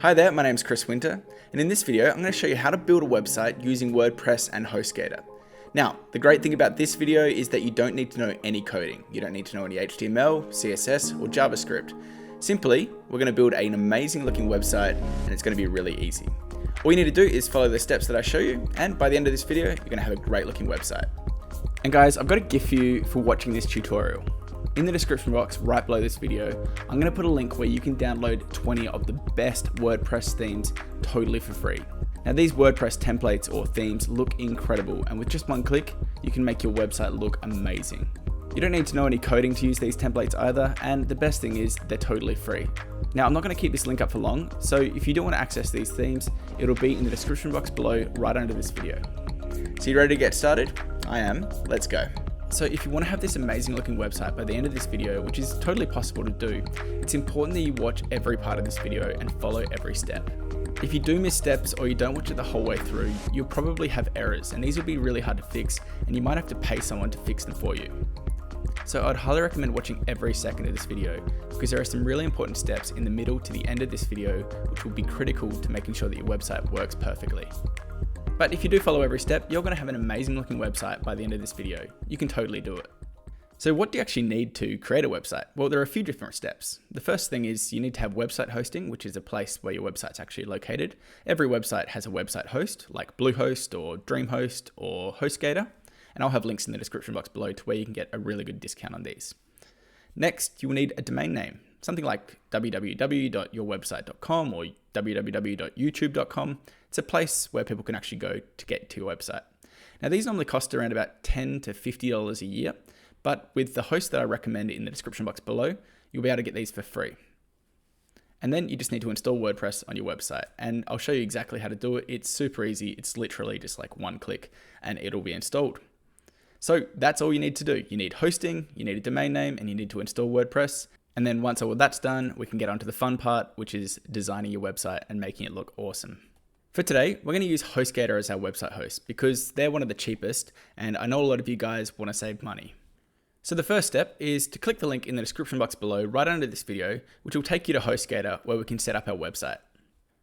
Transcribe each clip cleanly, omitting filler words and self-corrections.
Hi there, my name's Chris Winter, and in this video I'm going to show you how to build a website using WordPress and Hostgator. Now, the great thing about this video is that you don't need to know any coding. You don't need to know any HTML, CSS, or JavaScript. Simply, we're going to build an amazing looking website, and it's going to be really easy. All you need to do is follow the steps that I show you, and by the end of this video, you're going to have a great looking website. And guys, I've got a gift for you for watching this tutorial. In the description box right below this video, I'm going to put a link where you can download 20 of the best WordPress themes totally for free. Now these WordPress templates or themes look incredible, and with just one click, you can make your website look amazing. You don't need to know any coding to use these templates either, and the best thing is they're totally free. Now I'm not going to keep this link up for long, so if you do want to access these themes, it'll be in the description box below right under this video. So you ready to get started? I am. Let's go. So if you want to have this amazing looking website by the end of this video, which is totally possible to do, it's important that you watch every part of this video and follow every step. If you do miss steps or you don't watch it the whole way through, you'll probably have errors, and these will be really hard to fix, and you might have to pay someone to fix them for you. So I'd highly recommend watching every second of this video, because there are some really important steps in the middle to the end of this video which will be critical to making sure that your website works perfectly. But if you do follow every step, you're going to have an amazing looking website by the end of this video. You can totally do it. So what do you actually need to create a website? Well, there are a few different steps. The first thing is you need to have website hosting, which is a place where your website's actually located. Every website has a website host, like Bluehost or DreamHost or Hostgator, and I'll have links in the description box below to where you can get a really good discount on these. Next, you will need a domain name, something like www.yourwebsite.com or www.youtube.com. It's a place where people can actually go to get to your website. Now these normally cost around about $10 to $50 a year, but with the host that I recommend in the description box below, you'll be able to get these for free. And then you just need to install WordPress on your website, and I'll show you exactly how to do it. It's super easy. It's literally just like one click and it'll be installed. So that's all you need to do. You need hosting, you need a domain name, and you need to install WordPress. And then once all that's done, we can get onto the fun part, which is designing your website and making it look awesome. For today, we're going to use Hostgator as our website host because they're one of the cheapest, and I know a lot of you guys want to save money. So the first step is to click the link in the description box below right under this video, which will take you to Hostgator where we can set up our website.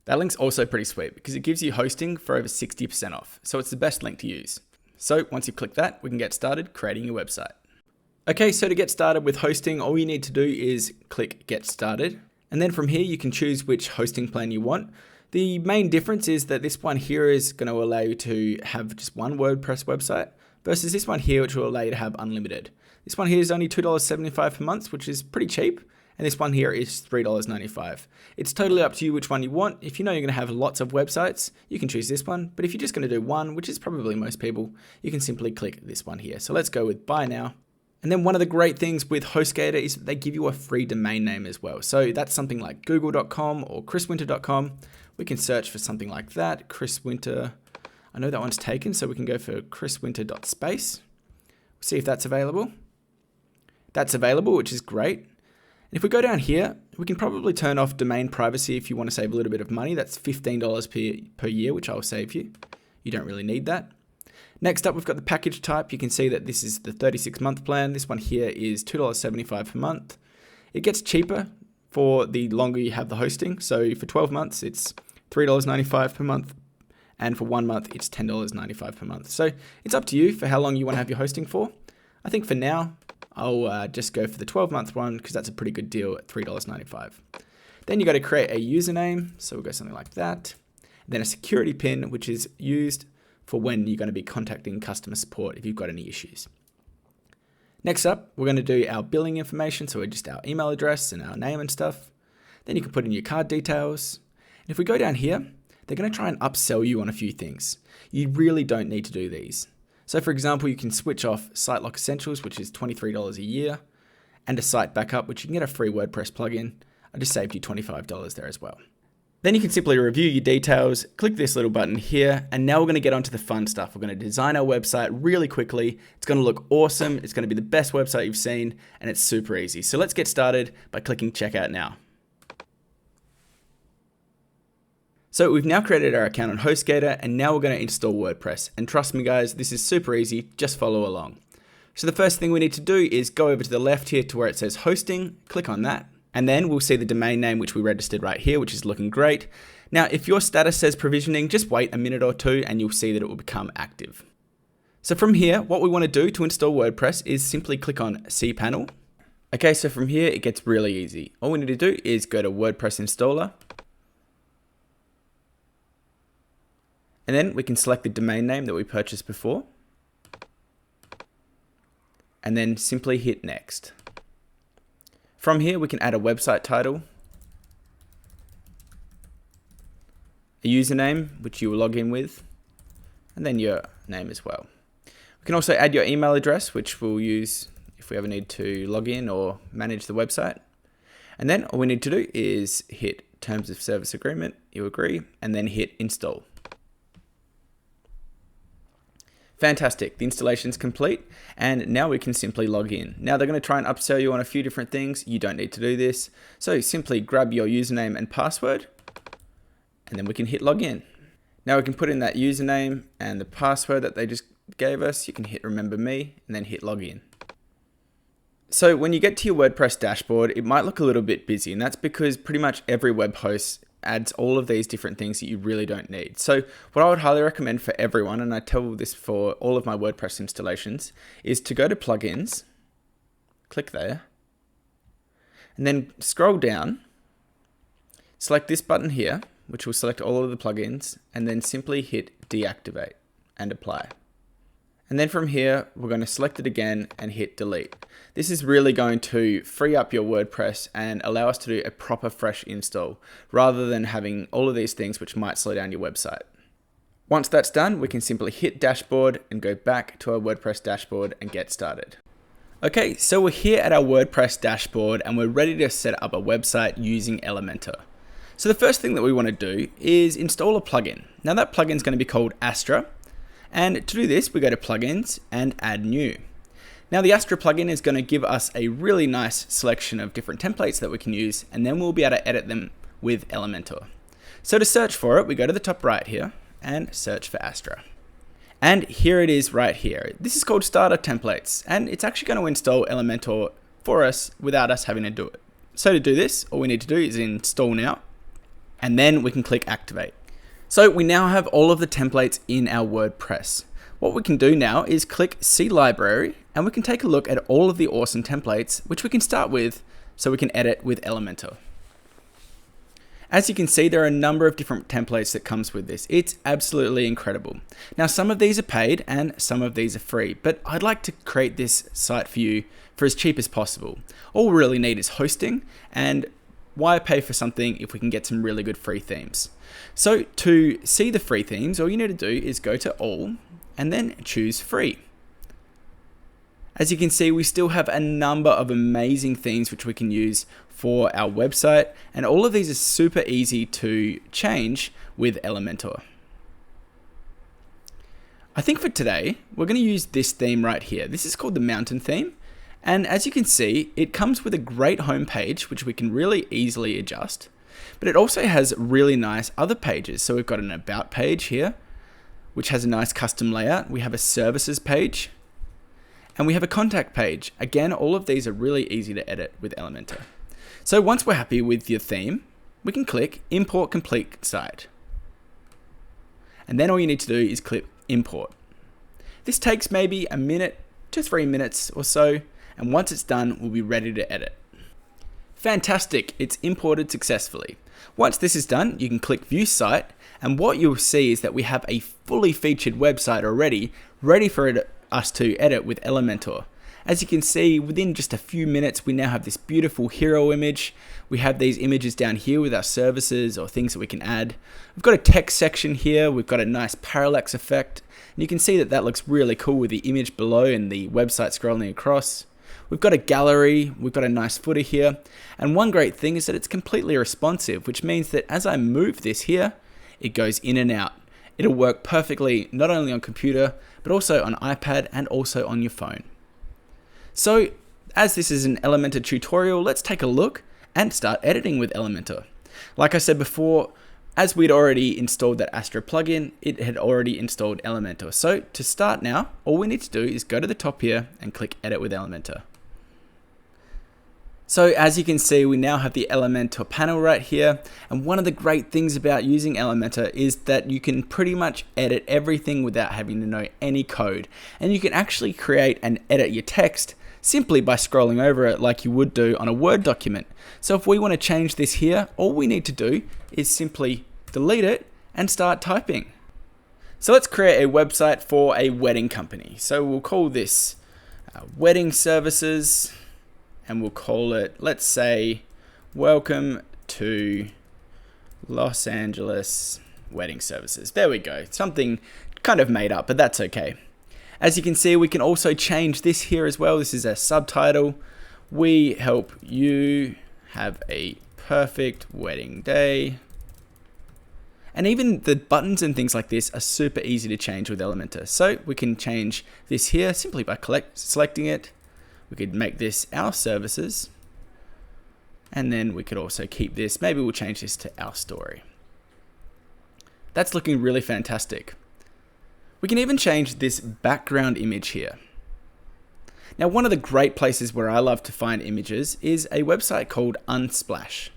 That link's also pretty sweet because it gives you hosting for over 60% off, so it's the best link to use. So once you click that, we can get started creating your website. Okay, so to get started with hosting, all you need to do is click Get Started. And then from here, you can choose which hosting plan you want. The main difference is that this one here is going to allow you to have just one WordPress website versus this one here, which will allow you to have unlimited. This one here is only $2.75 per month, which is pretty cheap. And this one here is $3.95. It's totally up to you which one you want. If you know you're going to have lots of websites, you can choose this one. But if you're just going to do one, which is probably most people, you can simply click this one here. So let's go with Buy Now. And then one of the great things with Hostgator is that they give you a free domain name as well. So that's something like google.com or chriswinter.com. We can search for something like that, Chris Winter. I know that one's taken, so we can go for chriswinter.space. See if that's available. That's available, which is great. And if we go down here, we can probably turn off domain privacy if you want to save a little bit of money. That's $15 per year, which I'll save you. You don't really need that. Next up, we've got the package type. You can see that this is the 36-month plan. This one here is $2.75 per month. It gets cheaper for the longer you have the hosting. So for 12 months, it's $3.95 per month. And for 1 month, it's $10.95 per month. So it's up to you for how long you want to have your hosting for. I think for now, I'll just go for the 12-month one because that's a pretty good deal at $3.95. Then you got to create a username. So we'll go something like that. And then a security pin, which is used for when you're going to be contacting customer support if you've got any issues. Next up, we're going to do our billing information, so just our email address and our name and stuff. Then you can put in your card details. And if we go down here, they're going to try and upsell you on a few things. You really don't need to do these. So for example, you can switch off Site Lock Essentials, which is $23 a year, and a site backup, which you can get a free WordPress plugin. I just saved you $25 there as well. Then you can simply review your details, click this little button here, and now we're going to get onto the fun stuff. We're going to design our website really quickly. It's going to look awesome. It's going to be the best website you've seen, and it's super easy. So let's get started by clicking Checkout Now. So we've now created our account on Hostgator, and now we're going to install WordPress. And trust me guys, this is super easy. Just follow along. So the first thing we need to do is go over to the left here to where it says Hosting, click on that. And then we'll see the domain name, which we registered right here, which is looking great. Now, if your status says provisioning, just wait a minute or two and you'll see that it will become active. So from here, what we want to do to install WordPress is simply click on cPanel. Okay, so from here, it gets really easy. All we need to do is go to WordPress installer. And then we can select the domain name that we purchased before. And then simply hit next. From here, we can add a website title, a username, which you will log in with, and then your name as well. We can also add your email address, which we'll use if we ever need to log in or manage the website. And then all we need to do is hit Terms of Service Agreement, you agree, and then hit Install. Fantastic, the installation is complete, and now we can simply log in. Now they're going to try and upsell you on a few different things. You don't need to do this. So simply grab your username and password, and then we can hit login. Now we can put in that username and the password that they just gave us. You can hit remember me and then hit login. So when you get to your WordPress dashboard, it might look a little bit busy, and that's because pretty much every web host adds all of these different things that you really don't need. So what I would highly recommend for everyone, and I tell this for all of my WordPress installations, is to go to plugins, click there, and then scroll down, select this button here, which will select all of the plugins, and then simply hit deactivate and apply. And then from here, we're going to select it again and hit delete. This is really going to free up your WordPress and allow us to do a proper fresh install rather than having all of these things which might slow down your website. Once that's done, we can simply hit dashboard and go back to our WordPress dashboard and get started. Okay, so we're here at our WordPress dashboard and we're ready to set up a website using Elementor. So the first thing that we want to do is install a plugin. Now that plugin is going to be called Astra. And to do this, we go to plugins and add new. Now the Astra plugin is going to give us a really nice selection of different templates that we can use, and then we'll be able to edit them with Elementor. So to search for it, we go to the top right here and search for Astra. And here it is right here. This is called Starter Templates, and it's actually going to install Elementor for us without us having to do it. So to do this, all we need to do is install now, and then we can click activate. So we now have all of the templates in our WordPress. What we can do now is click See Library, and we can take a look at all of the awesome templates, which we can start with so we can edit with Elementor. As you can see, there are a number of different templates that comes with this. It's absolutely incredible. Now, some of these are paid and some of these are free, but I'd like to create this site for you for as cheap as possible. All we really need is hosting, and why pay for something if we can get some really good free themes? So to see the free themes, all you need to do is go to all and then choose free. As you can see, we still have a number of amazing themes which we can use for our website, and all of these are super easy to change with Elementor. I think for today, we're going to use this theme right here. This is called the Mountain theme. And as you can see, it comes with a great home page, which we can really easily adjust. But it also has really nice other pages. So we've got an About page here, which has a nice custom layout. We have a Services page, and we have a Contact page. Again, all of these are really easy to edit with Elementor. So once we're happy with your theme, we can click Import Complete Site. And then all you need to do is click Import. This takes maybe a minute to 3 minutes or so, and once it's done, we'll be ready to edit. Fantastic, it's imported successfully. Once this is done, you can click View Site, and what you'll see is that we have a fully featured website already, ready for us to edit with Elementor. As you can see, within just a few minutes, we now have this beautiful hero image. We have these images down here with our services or things that we can add. We've got a text section here. We've got a nice parallax effect. And you can see that that looks really cool with the image below and the website scrolling across. We've got a gallery, we've got a nice footer here, and one great thing is that it's completely responsive, which means that as I move this here, it goes in and out. It'll work perfectly not only on computer, but also on iPad and also on your phone. So, as this is an Elementor tutorial, let's take a look and start editing with Elementor. Like I said before, as we'd already installed that Astra plugin, it had already installed Elementor. So to start now, all we need to do is go to the top here and click Edit with Elementor. So as you can see, we now have the Elementor panel right here. And one of the great things about using Elementor is that you can pretty much edit everything without having to know any code. And you can actually create and edit your text simply by scrolling over it like you would do on a Word document. So if we want to change this here, all we need to do is simply delete it and start typing. So let's create a website for a wedding company. So we'll call this Wedding Services. And we'll call it, let's say, Welcome to Los Angeles Wedding Services. There we go. Something kind of made up, but that's okay. As you can see, we can also change this here as well. This is a subtitle. We help you have a perfect wedding day. And even the buttons and things like this are super easy to change with Elementor. So we can change this here simply by selecting it. We could make this our services, and then we could also keep this. Maybe we'll change this to our story. That's looking really fantastic. We can even change this background image here. Now, one of the great places where I love to find images is a website called Unsplash.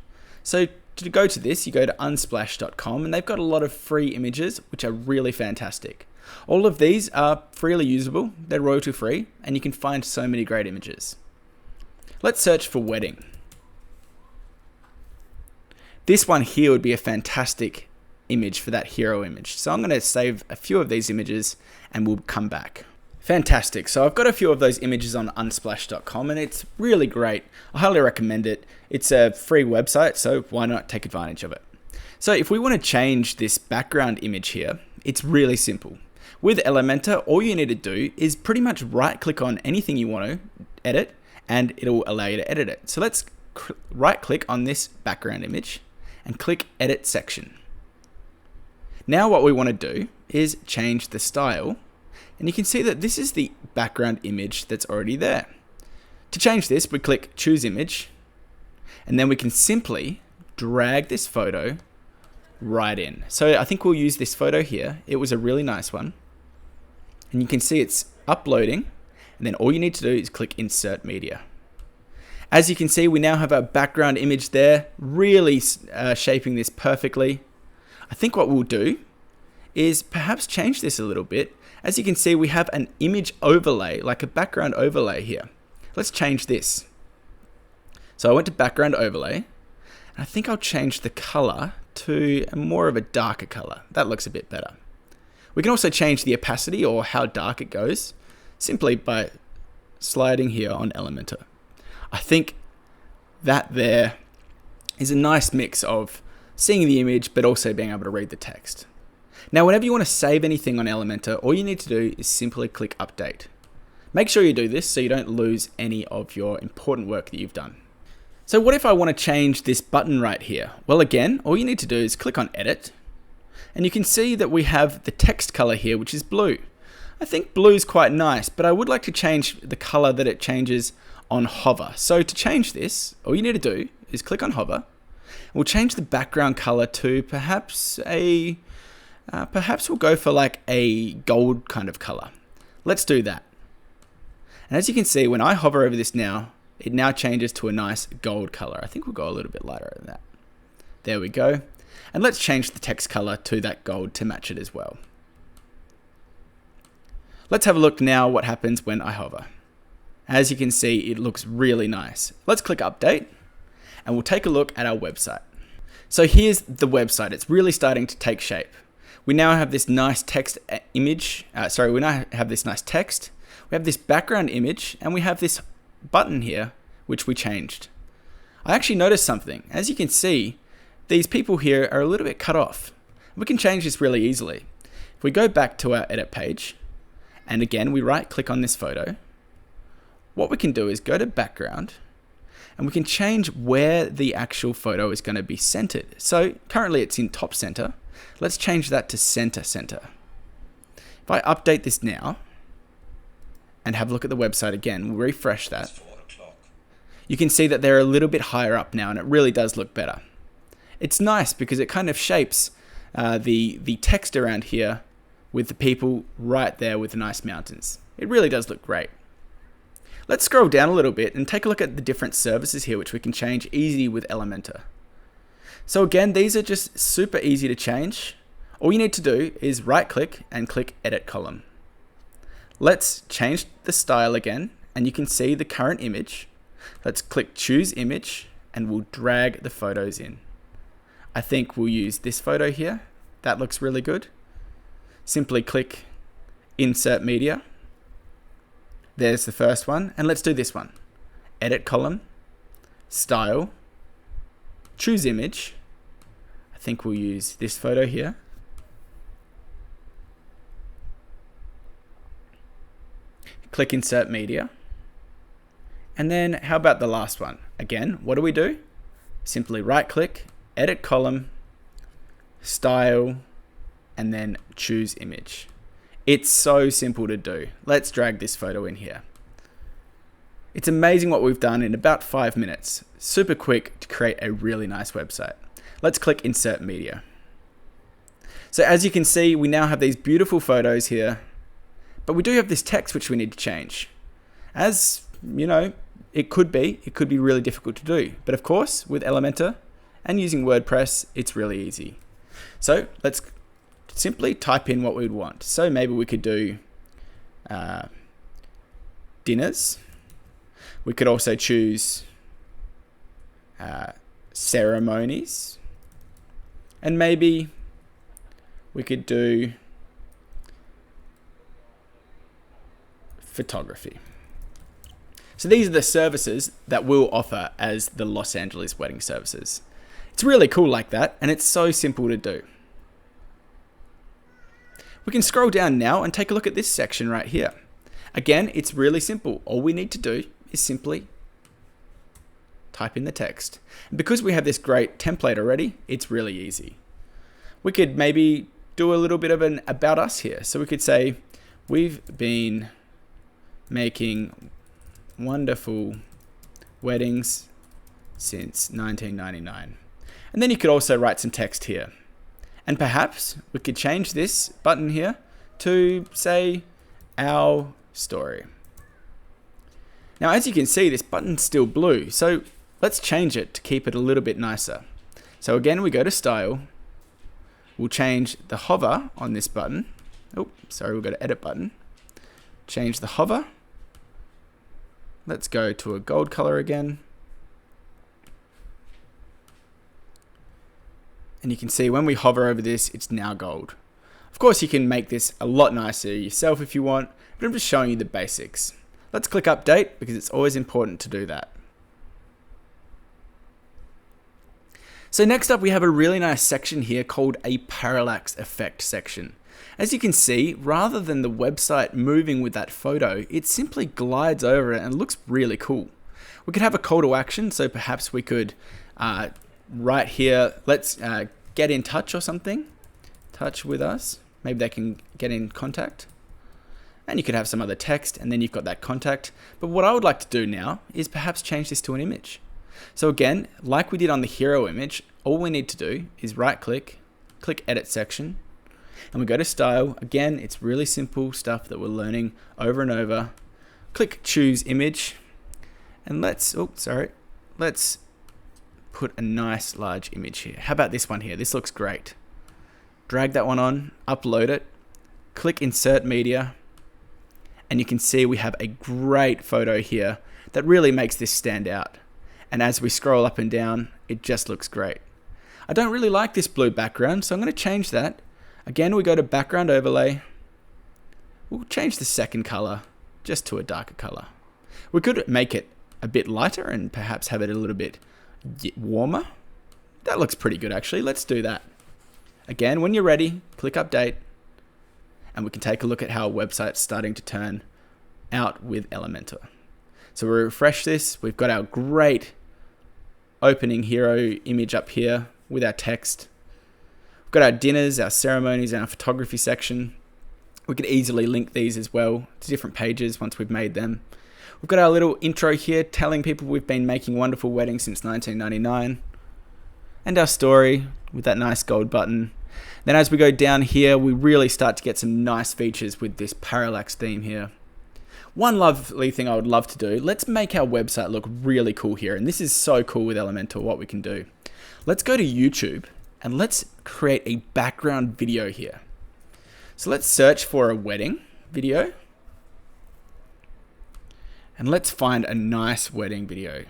So to go to this, you go to unsplash.com, and they've got a lot of free images, which are really fantastic. All of these are freely usable, they're royalty free, and you can find so many great images. Let's search for wedding. This one here would be a fantastic image for that hero image. So I'm going to save a few of these images and we'll come back. Fantastic. So I've got a few of those images on unsplash.com and it's really great. I highly recommend it. It's a free website, so why not take advantage of it? So if we want to change this background image here, it's really simple. With Elementor, all you need to do is pretty much right click on anything you want to edit and it'll allow you to edit it. So let's right click on this background image and click Edit Section. Now what we want to do is change the style, and you can see that this is the background image that's already there. To change this, we click Choose Image, and then we can simply drag this photo right in. So I think we'll use this photo here. It was a really nice one. And you can see it's uploading, and then all you need to do is click Insert Media. As you can see, we now have our background image there, really shaping this perfectly. I think what we'll do is perhaps change this a little bit. As you can see, we have an image overlay, like a background overlay here. Let's change this. So I went to background overlay, and I think I'll change the color to more of a darker color. That looks a bit better. We can also change the opacity or how dark it goes simply by sliding here on Elementor. I think that there is a nice mix of seeing the image but also being able to read the text. Now whenever you want to save anything on Elementor, all you need to do is simply click Update. Make sure you do this so you don't lose any of your important work that you've done. So what if I want to change this button right here? Well, again, all you need to do is click on Edit, and you can see that we have the text color here, which is blue. I think blue is quite nice, but I would like to change the color that it changes on hover. So to change this, all you need to do is click on hover. We'll change the background color to perhaps we'll go for like a gold kind of color. Let's do that. And as you can see, when I hover over this now, it now changes to a nice gold color. I think we'll go a little bit lighter than that. There we go. And let's change the text color to that gold to match it as well. Let's have a look now what happens when I hover. As you can see, it looks really nice. Let's click Update, and we'll take a look at our website. So here's the website. It's really starting to take shape. We now have this nice text image. We now have this nice text. We have this background image, and we have this button here, which we changed. I actually noticed something. As you can see, these people here are a little bit cut off. We can change this really easily. If we go back to our edit page, and again, we right click on this photo, what we can do is go to background, and we can change where the actual photo is going to be centered. So currently it's in top center. Let's change that to center center. If I update this now and have a look at the website again, we'll refresh that. You can see that they're a little bit higher up now, and it really does look better. It's nice because it kind of shapes the text around here with the people right there with the nice mountains. It really does look great. Let's scroll down a little bit and take a look at the different services here, which we can change easy with Elementor. So again, these are just super easy to change. All you need to do is right click and click Edit Column. Let's change the style again, and you can see the current image. Let's click Choose Image, and we'll drag the photos in. I think we'll use this photo here. That looks really good. Simply click Insert Media. There's the first one, and let's do this one. Edit Column, Style, Choose Image. I think we'll use this photo here. Click Insert Media. And then how about the last one? Again, what do? Simply right click, Edit Column, Style, and then Choose Image. It's so simple to do. Let's drag this photo in here. It's amazing what we've done in about 5 minutes. Super quick to create a really nice website. Let's click Insert Media. So as you can see, we now have these beautiful photos here, but we do have this text which we need to change. As you know, it could be really difficult to do. But of course, with Elementor and using WordPress, it's really easy. So let's simply type in what we'd want. So maybe we could do dinners. We could also choose ceremonies. And maybe we could do photography. So these are the services that we'll offer as the Los Angeles wedding services. It's really cool like that, and it's so simple to do. We can scroll down now and take a look at this section right here. Again, it's really simple. All we need to do is simply type in the text. And because we have this great template already, it's really easy. We could maybe do a little bit of an about us here. So we could say, we've been making wonderful weddings since 1999. And then you could also write some text here. And perhaps we could change this button here to say our story. Now, as you can see, this button's still blue. So let's change it to keep it a little bit nicer. So again, we go to Style. We'll change the hover on this button. Oh, sorry, we'll go to Edit button. Change the hover. Let's go to a gold color again. And you can see when we hover over this, it's now gold. Of course, you can make this a lot nicer yourself if you want, but I'm just showing you the basics. Let's click Update because it's always important to do that. So next up, we have a really nice section here called a parallax effect section. As you can see, rather than the website moving with that photo, it simply glides over it and looks really cool. We could have a call to action, so perhaps we could right here, let's get in touch or something. Touch with us. Maybe they can get in contact. And you could have some other text, and then you've got that contact. But what I would like to do now is perhaps change this to an image. So again, like we did on the hero image, all we need to do is right click, click Edit Section, and we go to Style. Again, it's really simple stuff that we're learning over and over. Click Choose Image, and let's put a nice large image here. How about this one here? This looks great. Drag that one on, upload it, click Insert Media, and you can see we have a great photo here that really makes this stand out. And as we scroll up and down, it just looks great. I don't really like this blue background, so I'm going to change that. Again, we go to Background Overlay. We'll change the second color just to a darker color. We could make it a bit lighter and perhaps have it a little bit warmer. That looks pretty good actually. Let's do that. Again, when you're ready, click Update, and we can take a look at how our website's starting to turn out with Elementor. So we refresh this. We've got our great opening hero image up here with our text. We've got our dinners, our ceremonies, and our photography section. We could easily link these as well to different pages once we've made them. We've got our little intro here telling people we've been making wonderful weddings since 1999. And our story with that nice gold button. Then as we go down here, we really start to get some nice features with this parallax theme here. One lovely thing I would love to do, let's make our website look really cool here. And this is so cool with Elementor, what we can do. Let's go to YouTube and let's create a background video here. So let's search for a wedding video. And let's find a nice wedding video.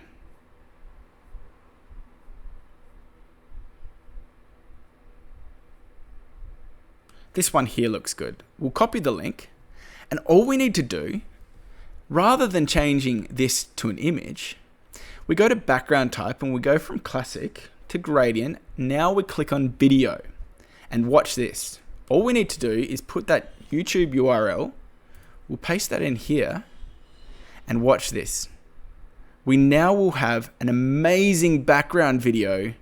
This one here looks good. We'll copy the link, and all we need to do, rather than changing this to an image, we go to background type and we go from classic to gradient. Now we click on video, and watch this. All we need to do is put that YouTube URL, we'll paste that in here, and watch this. We now will have an amazing background video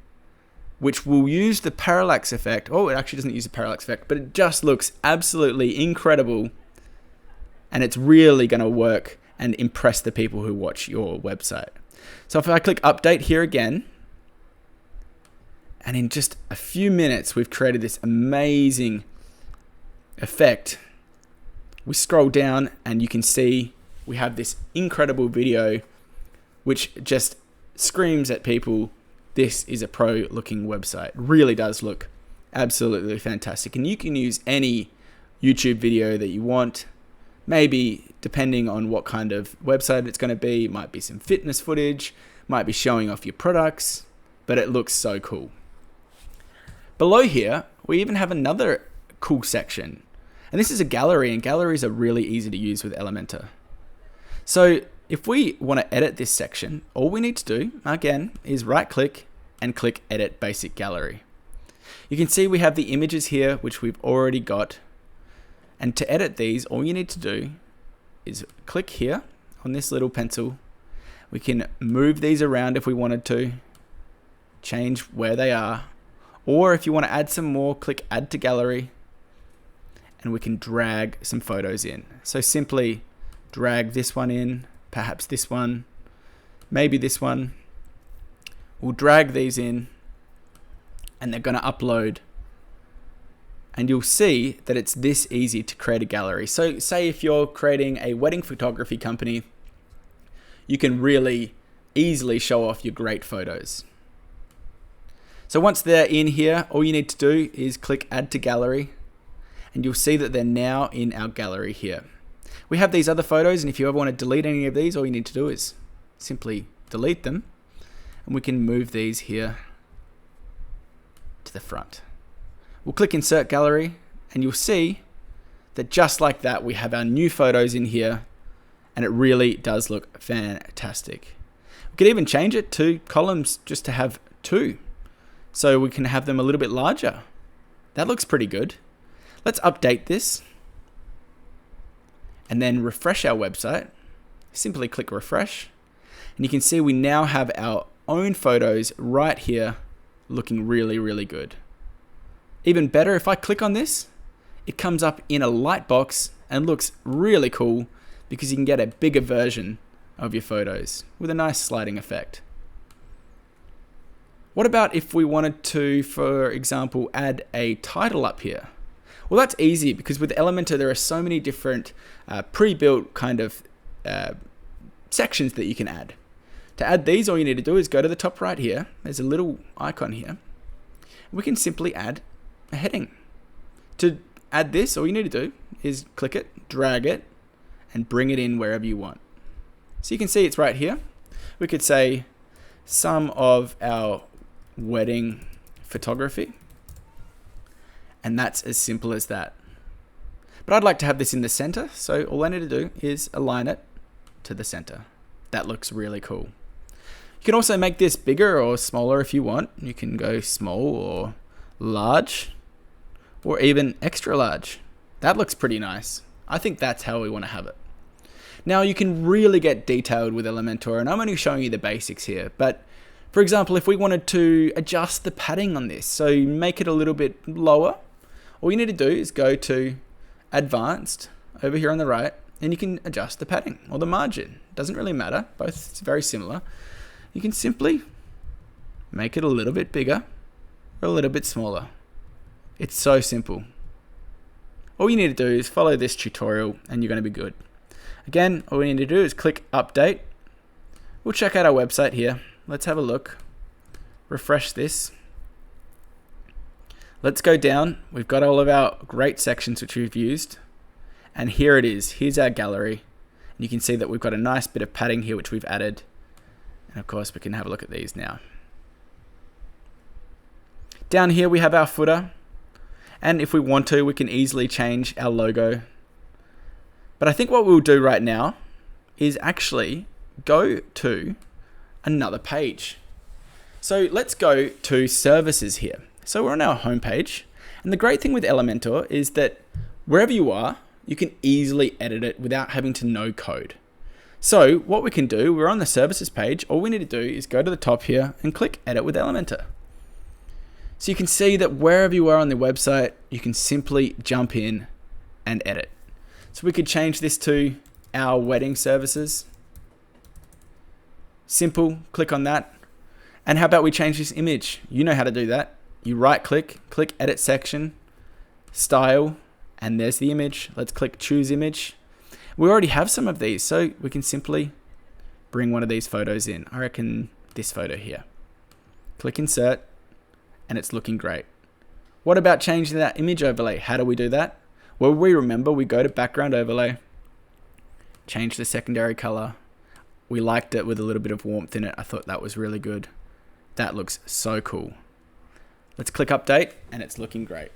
which will use the parallax effect. Oh, it actually doesn't use the parallax effect, but it just looks absolutely incredible. And it's really going to work and impress the people who watch your website. So if I click update here again, and in just a few minutes, we've created this amazing effect. We scroll down and you can see we have this incredible video, which just screams at people, this is a pro looking website. It really does look absolutely fantastic. And you can use any YouTube video that you want. Maybe depending on what kind of website it's going to be, might be some fitness footage, might be showing off your products, but it looks so cool. Below here, we even have another cool section. And this is a gallery, and galleries are really easy to use with Elementor. So if we want to edit this section, all we need to do, again, is right click and click Edit Basic Gallery. You can see we have the images here, which we've already got. And to edit these, all you need to do is click here on this little pencil. We can move these around if we wanted to, change where they are. Or if you want to add some more, click Add to Gallery. And we can drag some photos in. So simply drag this one in, perhaps this one, maybe this one. We'll drag these in and they're going to upload, and you'll see that it's this easy to create a gallery. So say if you're creating a wedding photography company, you can really easily show off your great photos. So once they're in here, all you need to do is click Add to Gallery, and you'll see that they're now in our gallery here. We have these other photos, and if you ever want to delete any of these, all you need to do is simply delete them, and we can move these here to the front. We'll click Insert Gallery, and you'll see that just like that, we have our new photos in here, and it really does look fantastic. We could even change it to columns just to have two, so we can have them a little bit larger. That looks pretty good. Let's update this and then refresh our website. Simply click refresh, and you can see we now have our own photos right here looking really, really good. Even better, if I click on this, it comes up in a light box and looks really cool because you can get a bigger version of your photos with a nice sliding effect. What about if we wanted to, for example, add a title up here? Well, that's easy because with Elementor, there are so many different pre-built kind of sections that you can add. To add these, all you need to do is go to the top right here. There's a little icon here. We can simply add a heading. To add this, all you need to do is click it, drag it, and bring it in wherever you want. So you can see it's right here. We could say some of our wedding photography. And that's as simple as that. But I'd like to have this in the center, so all I need to do is align it to the center. That looks really cool. You can also make this bigger or smaller if you want. You can go small or large, or even extra large. That looks pretty nice. I think that's how we want to have it. Now you can really get detailed with Elementor, and I'm only showing you the basics here, but for example, if we wanted to adjust the padding on this, so make it a little bit lower, all you need to do is go to Advanced over here on the right, and you can adjust the padding or the margin. Doesn't really matter, both it's very similar. You can simply make it a little bit bigger or a little bit smaller. It's so simple. All you need to do is follow this tutorial and you're going to be good. Again, all we need to do is click update. We'll check out our website here. Let's have a look. Refresh this. Let's go down. We've got all of our great sections which we've used. And here it is. Here's our gallery. And you can see that we've got a nice bit of padding here which we've added. And of course we can have a look at these now. Down here we have our footer. And if we want to, we can easily change our logo. But I think what we'll do right now is actually go to another page. So let's go to services here. So we're on our home page. And the great thing with Elementor is that wherever you are, you can easily edit it without having to know code. So what we can do, we're on the services page. All we need to do is go to the top here and click edit with Elementor. So you can see that wherever you are on the website, you can simply jump in and edit. So we could change this to our wedding services. Simple, click on that. And how about we change this image? You know how to do that. You right click edit section, style, and there's the image. Let's click choose image. We already have some of these, so we can simply bring one of these photos in. I reckon this photo here. Click insert, and it's looking great. What about changing that image overlay? How do we do that? Well, we go to background overlay, change the secondary color. We liked it with a little bit of warmth in it. I thought that was really good. That looks so cool. Let's click update, and it's looking great.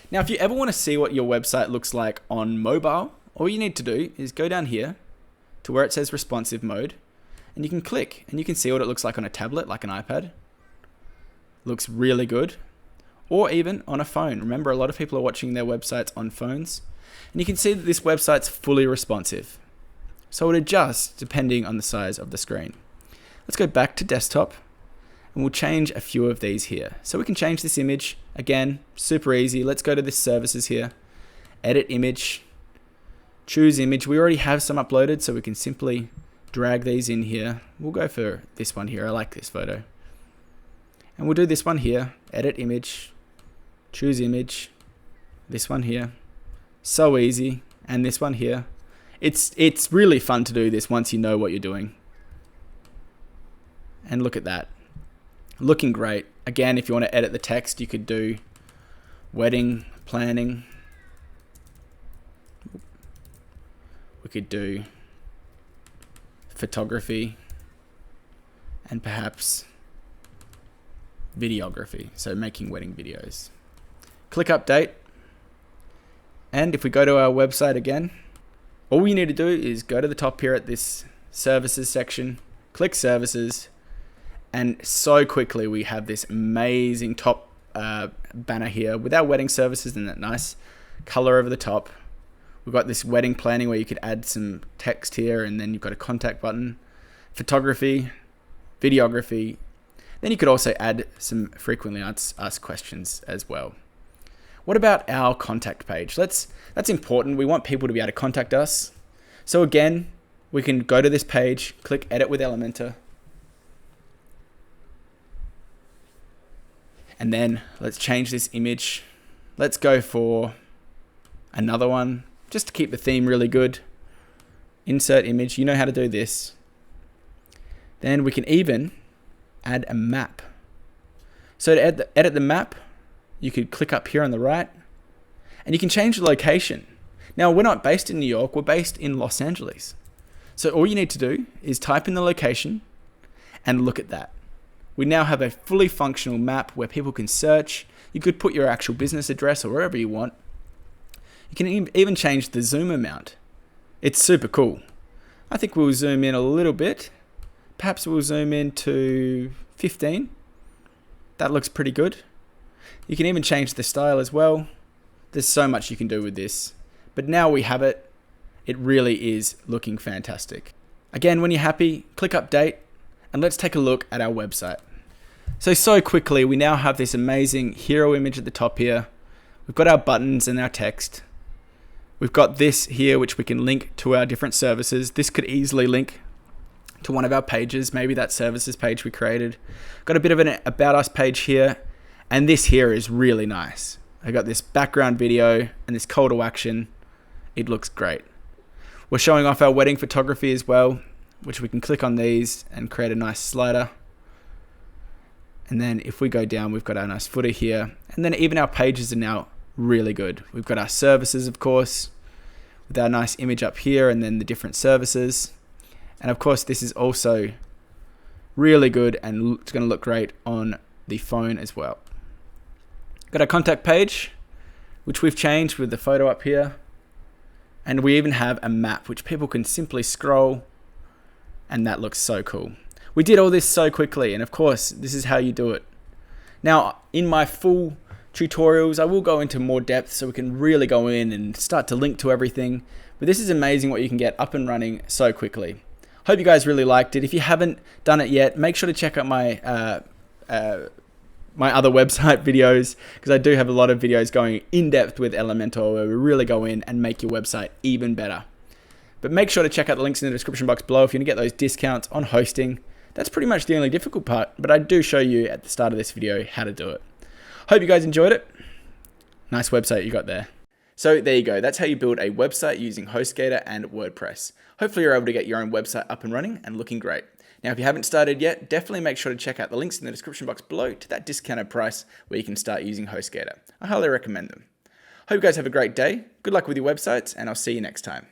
Now, if you ever want to see what your website looks like on mobile, all you need to do is go down here to where it says responsive mode, and you can click, and you can see what it looks like on a tablet, like an iPad. Looks really good. Or even on a phone. Remember, a lot of people are watching their websites on phones, and you can see that this website's fully responsive. So it adjusts depending on the size of the screen. Let's go back to desktop, and we'll change a few of these here. So we can change this image. Again, super easy. Let's go to this services here. Edit image. Choose image. We already have some uploaded, so we can simply drag these in here. We'll go for this one here. I like this photo. And we'll do this one here. Edit image. Choose image. This one here. So easy. And this one here. It's really fun to do this once you know what you're doing. And look at that. Looking great. Again, if you want to edit the text, you could do wedding planning. We could do photography and perhaps videography. So making wedding videos. Click update. And if we go to our website again, all you need to do is go to the top here at this services section, click services, and so quickly we have this amazing top banner here with our wedding services and that nice color over the top. We've got this wedding planning where you could add some text here, and then you've got a contact button, photography, videography. Then you could also add some frequently asked questions as well. What about our contact page? That's important. We want people to be able to contact us. So again, we can go to this page, click edit with Elementor. And then let's change this image. Let's go for another one, just to keep the theme really good. Insert image, you know how to do this. Then we can even add a map. So to edit the map, you could click up here on the right, and you can change the location. Now, we're not based in New York, we're based in Los Angeles. So all you need to do is type in the location and look at that. We now have a fully functional map where people can search. You could put your actual business address or wherever you want. You can even change the zoom amount. It's super cool. I think we'll zoom in a little bit. Perhaps we'll zoom in to 15. That looks pretty good. You can even change the style as well. There's so much you can do with this. But now we have it. It really is looking fantastic. Again, when you're happy, click update, and let's take a look at our website. So quickly, we now have this amazing hero image at the top here. We've got our buttons and our text. We've got this here, which we can link to our different services. This could easily link to one of our pages, maybe that services page we created. Got a bit of an about us page here, and this here is really nice. I got this background video and this call to action. It looks great. We're showing off our wedding photography as well, which we can click on these and create a nice slider. And then if we go down, we've got our nice footer here. And then even our pages are now really good. We've got our services, of course, with our nice image up here and then the different services. And of course, this is also really good and it's going to look great on the phone as well. Got our contact page, which we've changed with the photo up here. And we even have a map, which people can simply scroll, and that looks so cool. We did all this so quickly, and of course, this is how you do it. Now, in my full tutorials, I will go into more depth so we can really go in and start to link to everything. But this is amazing what you can get up and running so quickly. Hope you guys really liked it. If you haven't done it yet, make sure to check out my my other website videos, because I do have a lot of videos going in depth with Elementor where we really go in and make your website even better. But make sure to check out the links in the description box below if you want to get those discounts on hosting. That's pretty much the only difficult part, but I do show you at the start of this video how to do it. Hope you guys enjoyed it. Nice website you got there. So there you go. That's how you build a website using Hostgator and WordPress. Hopefully you're able to get your own website up and running and looking great. Now, if you haven't started yet, definitely make sure to check out the links in the description box below to that discounted price where you can start using Hostgator. I highly recommend them. Hope you guys have a great day. Good luck with your websites, and I'll see you next time.